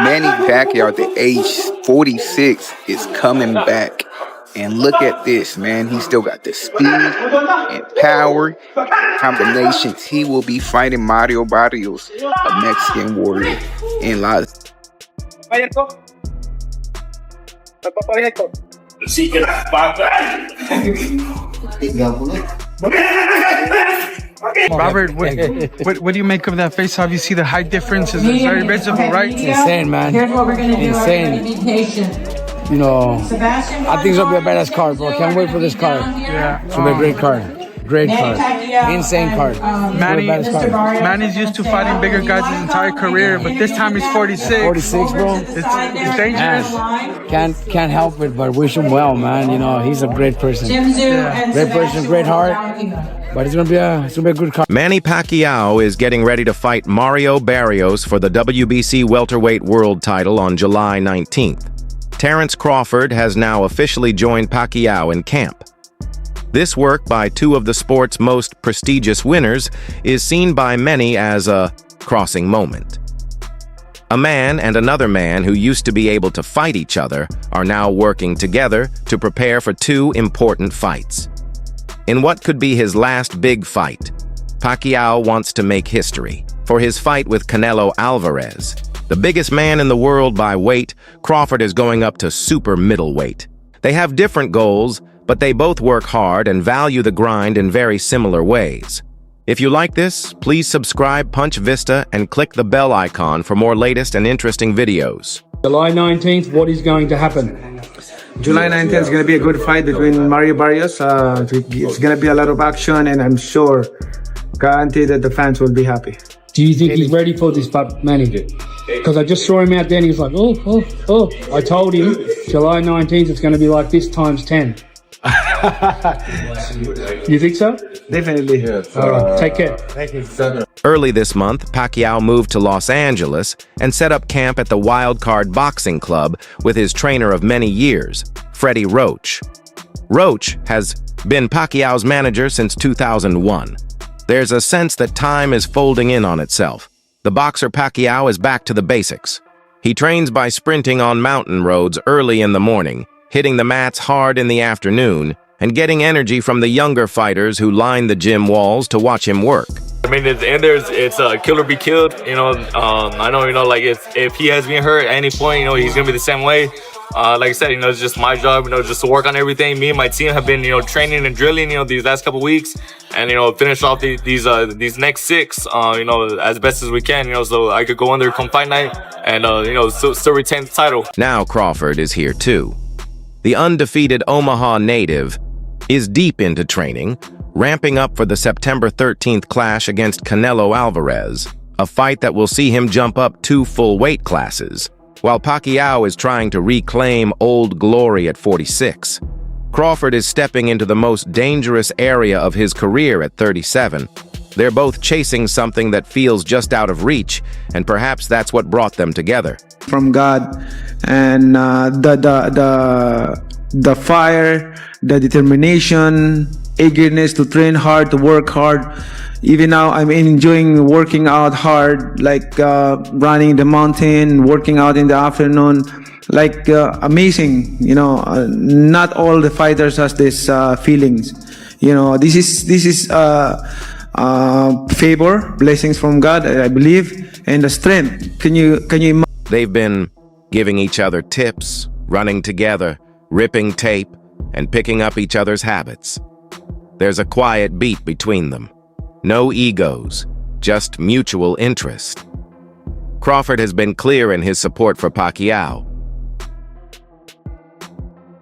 Manny Pacquiao at the age 46 is coming back. And look at this, man. He still got the speed and power combinations. He will be fighting Mario Barrios, a Mexican warrior, in Las. Robert, what do you make of that face? How do you see the height difference? Is very visible, right? It's insane, man. Here's what we're gonna do. Insane. Be patient. You know, I think it's gonna be a badass card, bro. Can't wait for this card. Yeah. It's gonna be a great card. Great card. Insane card. Manny's used to fighting bigger guys his entire career, but this time he's 46. 46, bro. It's dangerous. Man, can't help it, but wish him well, man. You know, he's a great person. Yeah. Great person, great heart. But it's gonna be a good card. Manny Pacquiao is getting ready to fight Mario Barrios for the WBC welterweight world title on July 19th. Terence Crawford has now officially joined Pacquiao in camp. This work by two of the sport's most prestigious winners is seen by many as a crossing moment. A man and another man who used to be able to fight each other are now working together to prepare for two important fights. In what could be his last big fight, Pacquiao wants to make history for his fight with Canelo Alvarez. The biggest man in the world by weight, Crawford is going up to super middleweight. They have different goals, but they both work hard and value the grind in very similar ways. If you like this, please subscribe Punch Vista and click the bell icon for more latest and interesting videos. July 19th, what is going to happen? July 19th is going to be a good fight between Mario Barrios. It's going to be a lot of action, and I'm sure, guaranteed that the fans will be happy. Do you think he's ready for this, Manny? Because I just saw him out there and he was like, oh. I told him July 19th it's going to be like this times 10. You think so? Definitely. Yes. All right, take care. Thank you. Early this month, Pacquiao moved to Los Angeles and set up camp at the Wildcard Boxing Club with his trainer of many years, Freddie Roach. Roach has been Pacquiao's manager since 2001. There's a sense that time is folding in on itself. The boxer Pacquiao is back to the basics. He trains by sprinting on mountain roads early in the morning, hitting the mats hard in the afternoon, and getting energy from the younger fighters who line the gym walls to watch him work. I mean, at the end, it's kill or be killed. You know, I know, like if he has been hurt at any point, he's gonna be the same way. Like I said, it's just my job, just to work on everything. Me and my team have been, training and drilling, these last couple weeks, and finish off these next six, as best as we can, so I could go under come fight night and still retain the title. Now Crawford is here too. The undefeated Omaha native is deep into training, ramping up for the September 13th clash against Canelo Alvarez, a fight that will see him jump up 2 full weight classes. While Pacquiao is trying to reclaim old glory at 46, Crawford is stepping into the most dangerous area of his career at 37. They're both chasing something that feels just out of reach, and perhaps that's what brought them together. From God, and the fire, the determination, eagerness to train hard, to work hard. Even now, I'm enjoying working out hard, like running the mountain, working out in the afternoon, like amazing. Not all the fighters has this feelings. This is favor, blessings from God, I believe, and the strength. Can you imagine? They've been giving each other tips, running together, ripping tape, and picking up each other's habits. There's a quiet beat between them. No egos, just mutual interest. Crawford has been clear in his support for Pacquiao.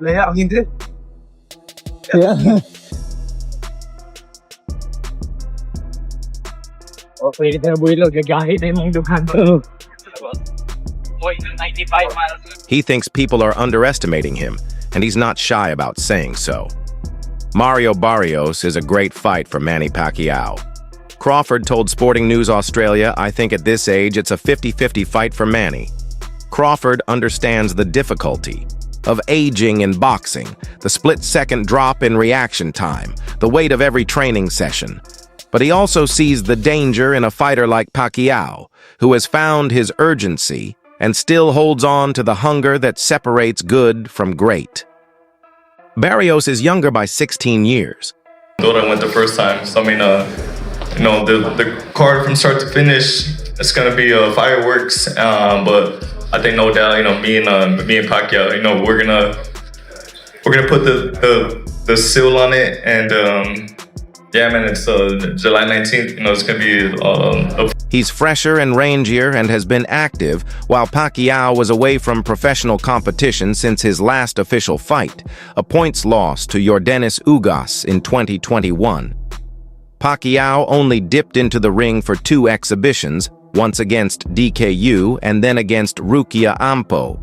Yeah. He thinks people are underestimating him, and he's not shy about saying so. Mario Barrios is a great fight for Manny Pacquiao. Crawford told Sporting News Australia, "I think at this age it's a 50-50 fight for Manny." Crawford understands the difficulty of aging in boxing, the split-second drop in reaction time, the weight of every training session. But he also sees the danger in a fighter like Pacquiao, who has found his urgency and still holds on to the hunger that separates good from great. Barrios is younger by 16 years. Though I went the first time, so I mean, the card from start to finish, it's gonna be fireworks. But I think no doubt, me and Pacquiao, we're gonna put the seal on it, and yeah, man, it's July 19th. It's gonna be He's fresher and rangier and has been active, while Pacquiao was away from professional competition since his last official fight, a points loss to Yordenis Ugas in 2021. Pacquiao only dipped into the ring for 2 exhibitions, once against DKU and then against Rukia Ampo.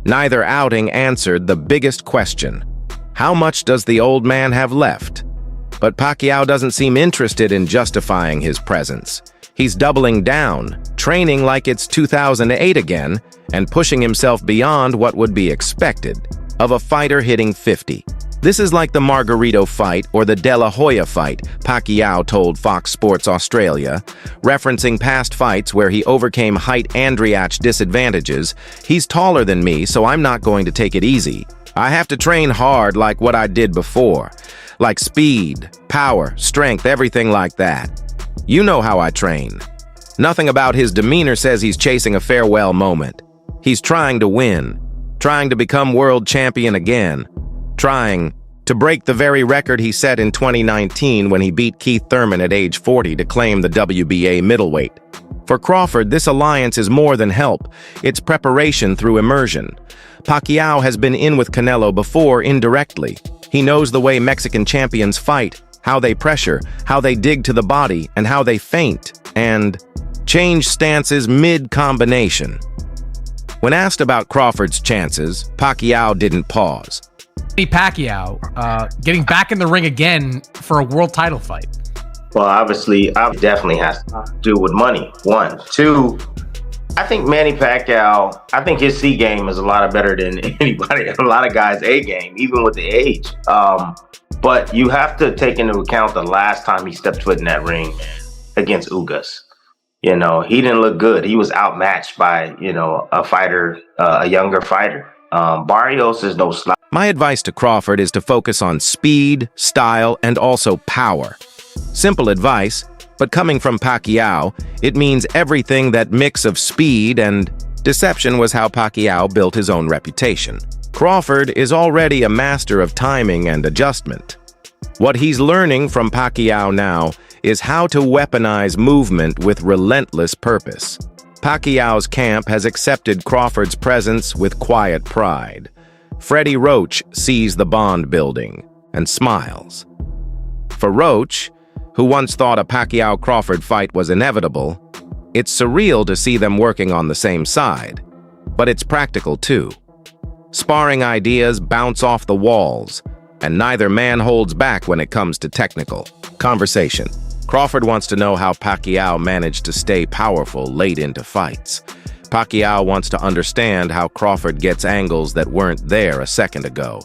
Neither outing answered the biggest question: how much does the old man have left? But Pacquiao doesn't seem interested in justifying his presence. He's doubling down, training like it's 2008 again, and pushing himself beyond what would be expected of a fighter hitting 50. This is like the Margarito fight or the De La Hoya fight, Pacquiao told Fox Sports Australia, referencing past fights where he overcame height and reach disadvantages. He's taller than me, so I'm not going to take it easy. I have to train hard like what I did before, like speed, power, strength, everything like that. You know how I train. Nothing about his demeanor says he's chasing a farewell moment. He's trying to win, trying to become world champion again, trying to break the very record he set in 2019 when he beat Keith Thurman at age 40 to claim the WBA middleweight. For Crawford, this alliance is more than help. It's preparation through immersion. Pacquiao has been in with Canelo before indirectly. He knows the way Mexican champions fight, how they pressure, how they dig to the body, and how they feint and change stances mid-combination. When asked about Crawford's chances, Pacquiao didn't pause. Manny Pacquiao getting back in the ring again for a world title fight. Well, obviously, it definitely has to do with money, 1. 2, I think Manny Pacquiao, I think his C game is a lot better than anybody, a lot of guys' A game, even with the age. But you have to take into account the last time he stepped foot in that ring against Ugas. He didn't look good. He was outmatched by, a fighter, a younger fighter. Barrios is no slouch. My advice to Crawford is to focus on speed, style, and also power. Simple advice, but coming from Pacquiao, it means everything. That mix of speed and deception was how Pacquiao built his own reputation. Crawford is already a master of timing and adjustment. What he's learning from Pacquiao now is how to weaponize movement with relentless purpose. Pacquiao's camp has accepted Crawford's presence with quiet pride. Freddie Roach sees the bond building and smiles. For Roach, who once thought a Pacquiao-Crawford fight was inevitable, it's surreal to see them working on the same side. But it's practical too. Sparring ideas bounce off the walls, and neither man holds back when it comes to technical conversation. Crawford wants to know how Pacquiao managed to stay powerful late into fights. Pacquiao wants to understand how Crawford gets angles that weren't there a second ago.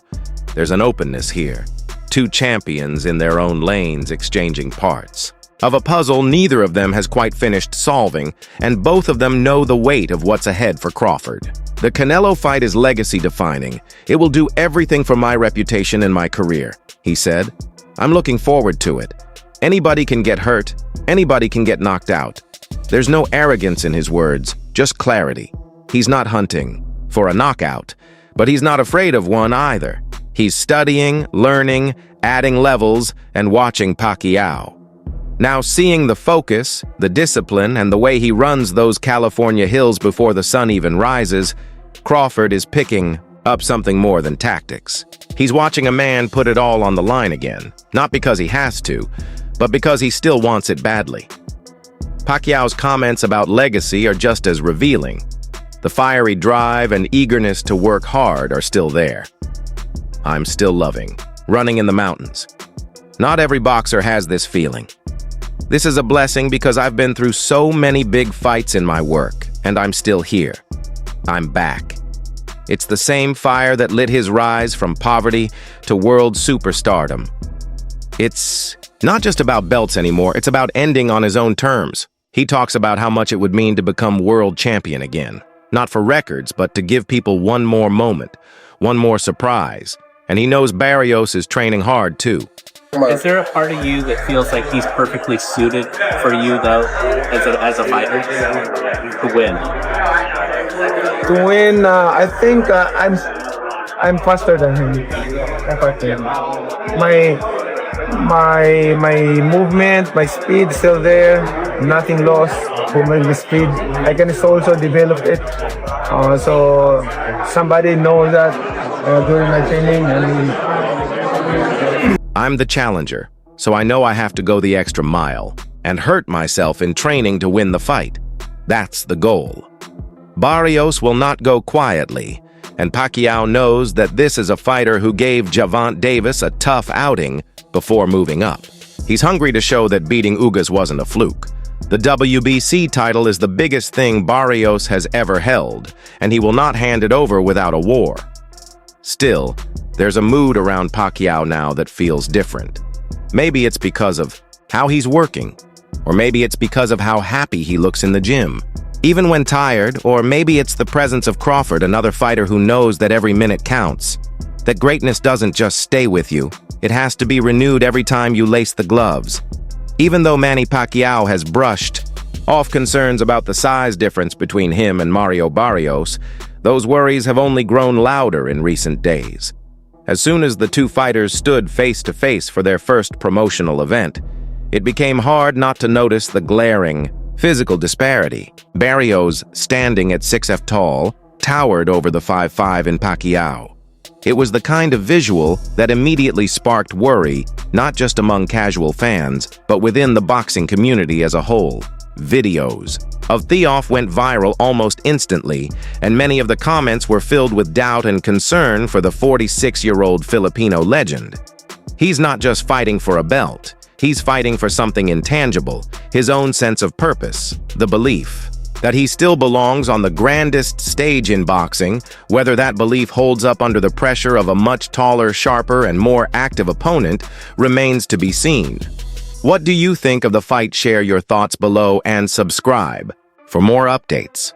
There's an openness here. 2 champions in their own lanes exchanging parts. Of a puzzle neither of them has quite finished solving, and both of them know the weight of what's ahead for Crawford. The Canelo fight is legacy-defining. It will do everything for my reputation and my career, he said. I'm looking forward to it. Anybody can get hurt. Anybody can get knocked out. There's no arrogance in his words, just clarity. He's not hunting for a knockout, but he's not afraid of one either. He's studying, learning, adding levels, and watching Pacquiao. Now seeing the focus, the discipline, and the way he runs those California hills before the sun even rises, Crawford is picking up something more than tactics. He's watching a man put it all on the line again, not because he has to, but because he still wants it badly. Pacquiao's comments about legacy are just as revealing. The fiery drive and eagerness to work hard are still there. I'm still loving running in the mountains. Not every boxer has this feeling. This is a blessing because I've been through so many big fights in my work, and I'm still here. I'm back. It's the same fire that lit his rise from poverty to world superstardom. It's not just about belts anymore, it's about ending on his own terms. He talks about how much it would mean to become world champion again. Not for records, but to give people one more moment, one more surprise. And he knows Barrios is training hard, too. Is there a part of you that feels like he's perfectly suited for you, though, as a fighter, to win? To win, I think I'm faster than him. My movement, my speed is still there. Nothing lost for my speed. I can also develop it. So somebody knows that during my training. I'm the challenger, so I know I have to go the extra mile and hurt myself in training to win the fight. That's the goal. Barrios will not go quietly, and Pacquiao knows that this is a fighter who gave Javante Davis a tough outing before moving up. He's hungry to show that beating Ugas wasn't a fluke. The WBC title is the biggest thing Barrios has ever held, and he will not hand it over without a war. Still, there's a mood around Pacquiao now that feels different. Maybe it's because of how he's working, or maybe it's because of how happy he looks in the gym. Even when tired, or maybe it's the presence of Crawford, another fighter who knows that every minute counts. That greatness doesn't just stay with you, it has to be renewed every time you lace the gloves. Even though Manny Pacquiao has brushed off concerns about the size difference between him and Mario Barrios, those worries have only grown louder in recent days. As soon as the two fighters stood face to face for their first promotional event, it became hard not to notice the glaring physical disparity. Barrios, standing at 6'f" tall, towered over the 5'5" in Pacquiao. It was the kind of visual that immediately sparked worry, not just among casual fans, but within the boxing community as a whole. Videos of Theoff went viral almost instantly, and many of the comments were filled with doubt and concern for the 46-year-old Filipino legend. He's not just fighting for a belt. He's fighting for something intangible, his own sense of purpose, the belief that he still belongs on the grandest stage in boxing. Whether that belief holds up under the pressure of a much taller, sharper, and more active opponent remains to be seen. What do you think of the fight? Share your thoughts below and subscribe for more updates.